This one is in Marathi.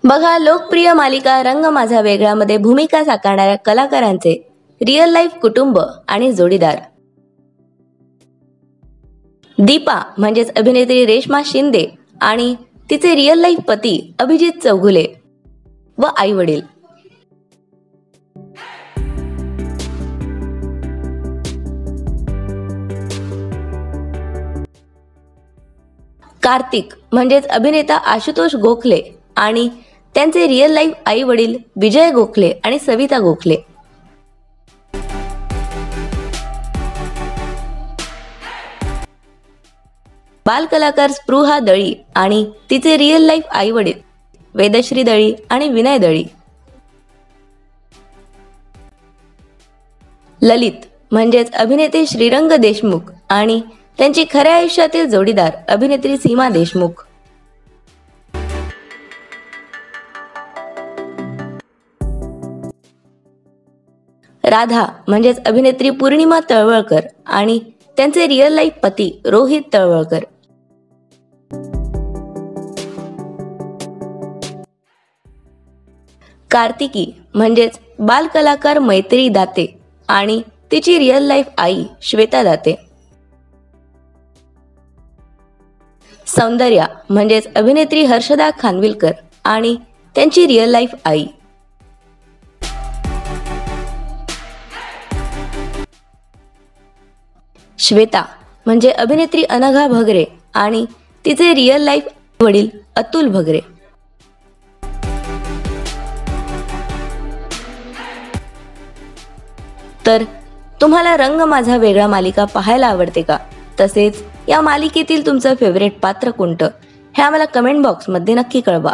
बघा, लोकप्रिय मालिका रंग माझा वेगळा मध्ये भूमिका साकारणाऱ्या कलाकारांचे रिअल लाईफ कुटुंब आणि जोडीदार. दीपा म्हणजेच अभिनेत्री रेश्मा शिंदे आणि तिचे रिअल लाईफ पती अभिजित चौगुले व आई वडील. कार्तिक म्हणजेच अभिनेता आशुतोष गोखले आणि त्यांचे रिअल लाईफ आई वडील विजय गोखले आणि सविता गोखले. बालकलाकार स्पृहा दळी आणि तिचे रिअल लाईफ आई वडील वेदश्री दळी आणि विनय दळी. ललित म्हणजेच अभिनेते श्रीरंग देशमुख आणि त्यांची खऱ्या आयुष्यातील जोडीदार अभिनेत्री सीमा देशमुख. राधा म्हणजेच अभिनेत्री पूर्णिमा तळवळकर आणि त्यांचे रिअल लाईफ पती रोहित तळवळकर. कार्तिकी म्हणजेच बालकलाकार मैत्री दाते आणि तिची रिअल लाईफ आई श्वेता दाते. सौंदर्या म्हणजेच अभिनेत्री हर्षदा खानविलकर आणि त्यांची रिअल लाईफ आई. श्वेता म्हणजे अभिनेत्री अनघा भगरे आणि तिचे रिअल लाईफ वडील अतुल भगरे. तर तुम्हाला रंग माझा वेगळा मालिका पाहायला आवडते का? तसेच या मालिकेतील तुमचं फेवरेट पात्र कोणतं हे आम्हाला कमेंट बॉक्समध्ये नक्की कळवा.